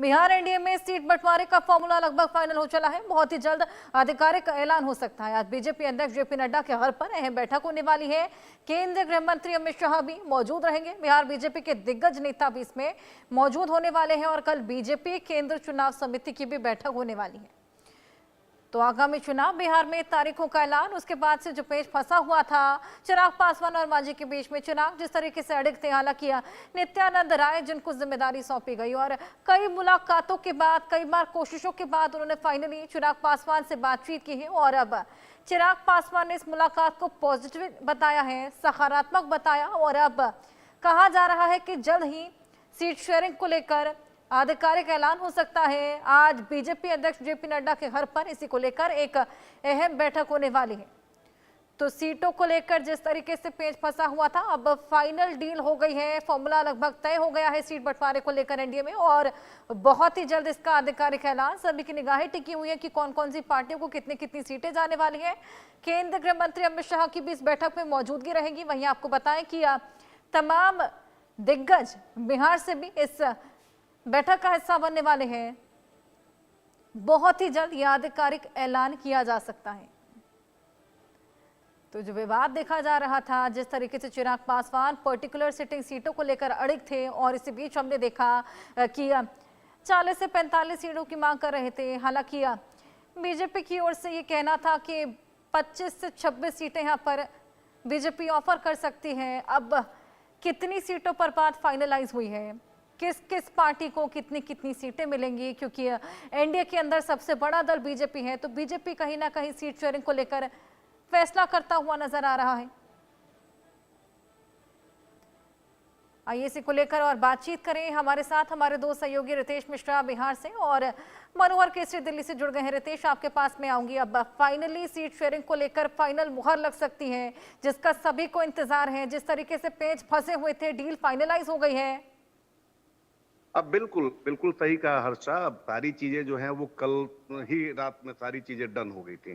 Bihar NDA में seat बंटवारे का फॉर्मूला लगभग फाइनल हो चला है। बहुत ही जल्द आधिकारिक ऐलान हो सकता है। आज बीजेपी अध्यक्ष जेपी नड्डा के घर पर अहम बैठक होने वाली है। केंद्रीय गृह मंत्री अमित शाह भी मौजूद रहेंगे। बिहार बीजेपी के दिग्गज नेता भी इसमें मौजूद होने वाले हैं और कल बीजेपी केंद्र चुनाव समिति की भी बैठक होने वाली है। तो आगामी चुनाव बिहार में तारीखों का ऐलान, उसके बाद से जो पेच फंसा हुआ था चिराग पासवान और मांझी के बीच में, चुनाव जिस तरीके से अड़िग थे, हालांकि नित्यानंद राय जिनको जिम्मेदारी सौंपी गई और कई मुलाकातों के बाद, कई बार कोशिशों के बाद उन्होंने फाइनली चिराग पासवान से बातचीत की है और अब चिराग पासवान ने इस मुलाकात को पॉजिटिव बताया है, सकारात्मक बताया और अब कहा जा रहा है कि जल्द ही सीट शेयरिंग को लेकर आधिकारिक ऐलान हो सकता है। आज बीजेपी अध्यक्ष जेपी नड्डा के घर पर इसी को लेकर एक अहम बैठक होने वाली है। तो सीटों को लेकर जिस तरीके से पेच फंसा हुआ था, अब फाइनल डील हो गई है, फॉर्मूला लगभग तय हो गया है सीट बंटवारे को लेकर एनडीए में और बहुत ही जल्द इसका आधिकारिक ऐलान। सभी की निगाहें टिकी हुई है कि कौन कौन सी पार्टियों को कितनी कितनी सीटें जाने वाली है। केंद्रीय गृह मंत्री अमित शाह की भी इस बैठक में मौजूदगी रहेगी। वहीं आपको बताएं कि तमाम दिग्गज बिहार से भी इस बैठक का हिस्सा बनने वाले हैं। बहुत ही जल्द यह आधिकारिक ऐलान किया जा सकता है। तो जो विवाद देखा जा रहा था, जिस तरीके से चिराग पासवान पर्टिकुलर सिटिंग सीटों को लेकर अड़िग थे और इसी बीच हमने देखा कि 40 से 45 सीटों की मांग कर रहे थे। हालांकि बीजेपी की ओर से ये कहना था कि 25 से 26 सीटें यहाँ पर बीजेपी ऑफर कर सकती है। अब कितनी सीटों पर बात फाइनलाइज हुई है, किस किस पार्टी को कितनी कितनी सीटें मिलेंगी, क्योंकि एनडीए के अंदर सबसे बड़ा दल बीजेपी है, तो बीजेपी कहीं ना कहीं सीट शेयरिंग को लेकर फैसला करता हुआ नजर आ रहा है। आइए इसी को लेकर और बातचीत करें। हमारे साथ हमारे दो सहयोगी रितेश मिश्रा बिहार से और मनोहर केसरी दिल्ली से जुड़ गए हैं। रितेश, आपके पास में आऊंगी। अब फाइनली सीट शेयरिंग को लेकर फाइनल मुहर लग सकती है, जिसका सभी को इंतजार है। जिस तरीके से पेच फंसे हुए थे, डील फाइनलाइज हो गई है। अब बिल्कुल बिल्कुल सही कहा हर्षा। अब सारी चीजें जो हैं वो कल ही रात में सारी चीजें डन हो गई थी।